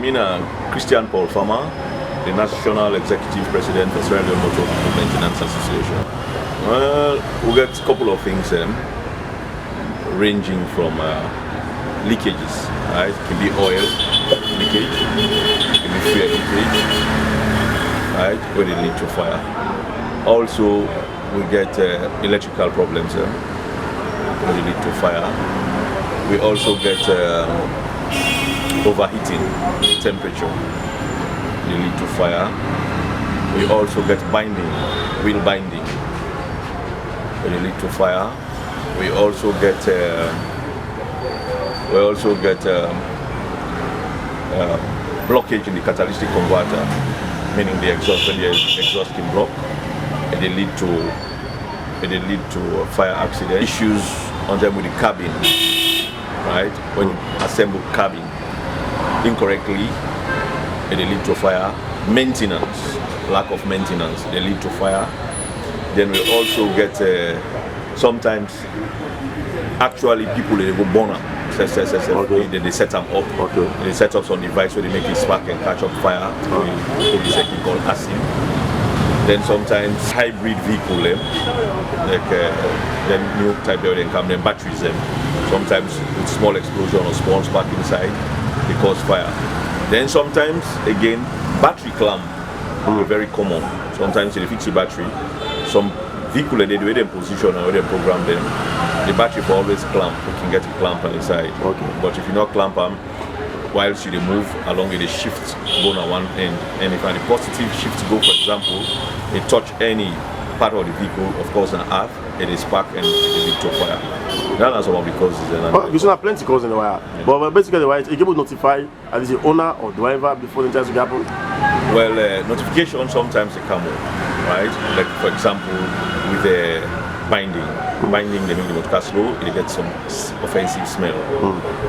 having a Christian Paul Farmer, the National Executive President of Sierra Leone Motor Maintenance Association. Well, we get a couple of things ranging from leakages, right? It can be oil leakage, it can be fuel leakage, right? Where they lead to fire. Also, we get electrical problems where they lead to fire. We also get overheating temperature, they lead to fire. We also get binding, wheel binding, where they lead to fire. We also get blockage in the catalytic converter, meaning the exhaust, when the exhaust can block, and they lead to fire accident. Issues on them with the cabin, right? When you assemble cabin incorrectly, and they lead to fire. Maintenance, lack of maintenance, they lead to fire. Then we also get sometimes actually people they go burn up. Okay. They set them up. Okay. They set up some device where they make it spark and catch up fire. With this thing called acid. Then sometimes hybrid vehicle like then new type they come then batteries them. Sometimes with small explosion or small spark inside, they cause fire. Then sometimes again battery clamp are very common. Sometimes they fix the battery. Some vehicle they do them position or they program them. The battery for always clamp. You can get a clamp on the side. Okay. But if you not clamp them, whilst you move along with the shift go on one end, and if the positive shift go, for example, it touch any part of the vehicle, of course, on earth, it is spark and it lead to fire. That's some of the causes. You should have plenty causes in the wire. Yeah. But basically, the wire is able to notify at least the owner or driver before the incident happen. Well, notification sometimes they come up, right? Like for example, with the binding, they make the motor slow, they get some offensive smell.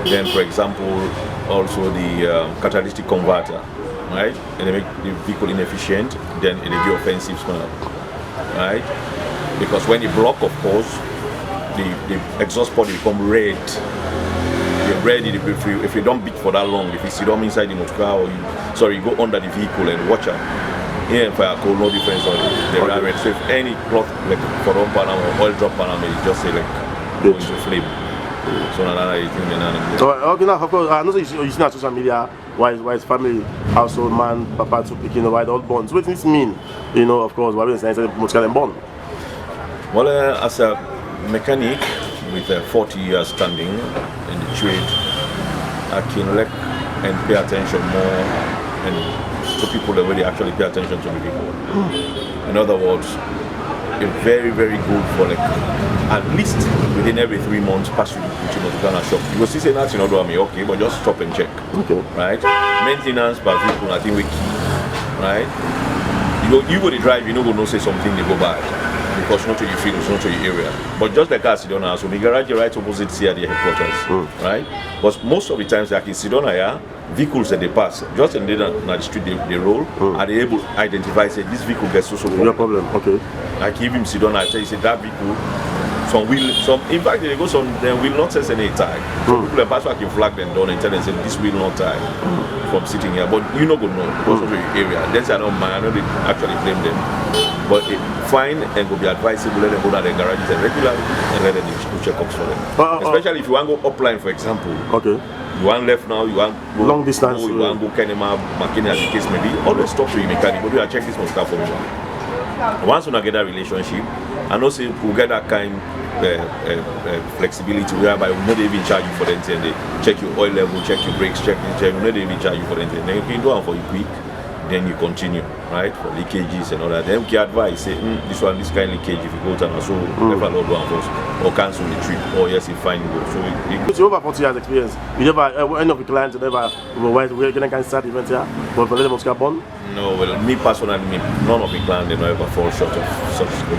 Then, for example, also the catalytic converter, right? And they make the vehicle inefficient, then they give offensive smell, right? Because when you block, of course, the exhaust pod will become red. You're ready if you don't beat for that long, if you sit down inside the motor car or you go under the vehicle and watch out. Here fire cold, no difference on the red. So if any cloth like for one panel or oil drop panel, it just say like go into flame. So another thing. So okay, now of course I know you see on social media why his family, household man, papa to picking why all born. So what does this mean? You know, of course, why we inside motor car and born? Well, as a mechanic with 40 years standing in the trade, I can look and pay attention more and to people that really actually pay attention to the people. In other words, it's very, very good for like at least within every 3 months pass you to the shop. You will see say that's not me, okay, but just stop and check. Okay. Right? Maintenance per vehicle, I think we key. Right? You go to drive, you know go say something they go bad. Because not to your field, not to your area. But just like us, Sidona, so the garage right opposite here, the headquarters, right? But most of the times, like in Sidona, yeah, vehicles that they pass, just in the street they roll, are they able to identify, say, this vehicle gets so no problem, okay. Like even Sidona, I tell you, say, that vehicle, in fact, they go they will not test any tag. Some people pass back in flag them down and tell them, say, this will not tie from sitting here. But you not go know because of your area. Then say, I don't mind, I know they actually blame them. But fine and will be advisable, let them go to the garages regularly and let them do checkups for them. Especially if you want to go upline, for example. Okay. You want left now, you want go long distance. You want go Kenema, Makeni as the case may be. Always talk to your mechanic, but you check this must for me. Once you get that relationship, I know say we get that kind flexibility whereby we not even charge you for the and they check your oil level, check your brakes, check, we not even charge you for the then you can do it for you quick. Then you continue, right, for leakages and all that. Then we can advise, say, this kind of leakage, if you go to so never load one first, or cancel the trip, or yes, you fine go. So you over 40 years experience. You never, any of the clients never, we're going to start event here, but for them, Oscar Bond? No, well, me personally, none of the clients, they never fall short of such school.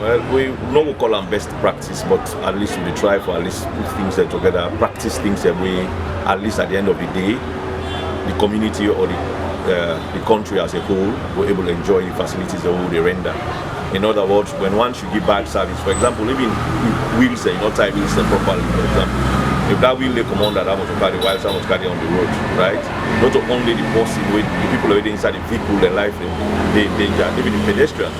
Well, we no call them best practice, but at least we try for at least put things together, practice things that way, at least at the end of the day, the community or the country as a whole were able to enjoy the facilities that they render. In other words, when once you give bad service, for example, even wheels and not tie wheels properly, for example, If that wheel they come on that must carry while someone must carry on the road, right? Not only the person with the people already inside the vehicle, their life in danger, even the pedestrian,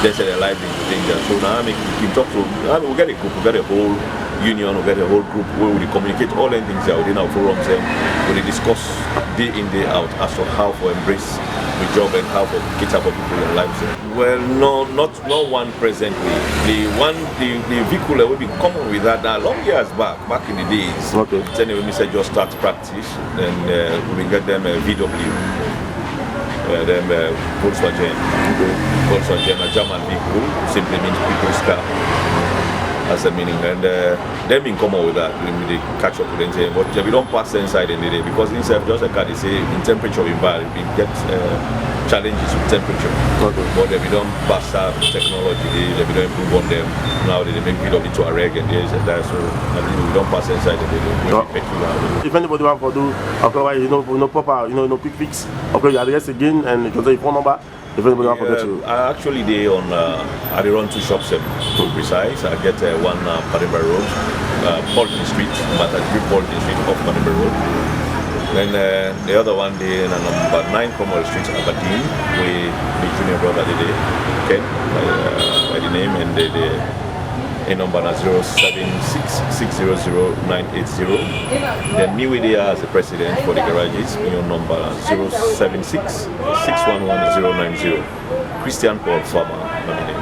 they say their life in danger. So now we can talk to, we get a group, we get a whole union, we get a whole group where we communicate all the things that within our forums, we discuss day in, day out as to how to embrace the job and how to cater for people in lives. Well, no, not one presently. The vehicle will be common with that long years back in the days. Okay. Then we said just start practice, and we get them VW. Them Volkswagen. Okay. Volkswagen, a German vehicle, simply means people's car. As a meaning, and them in common with that, they catch up with them, but we don't pass inside in the day because inside just a car, they say in temperature environment, we get challenges with temperature. Okay. But we don't pass that technology, we don't improve on them. Now they make it up into a reg and this and that, so we don't pass inside in the day. If anybody want to do, okay, no proper, no quick fix, okay, you address again and you can say your phone number. If anybody want to get you. I actually I run 2 shops to be precise. I get one Panimba Road, Polton Street, but 3 Polton Street off Panimba Road. Then the other one day in number 9 Cromwell Street, Aberdeen, where the junior brother did Ken by the name, and the number 076-600-980. Then me with as the president for the garages, your number 076-611-090. Christian Paul Farmer, my name.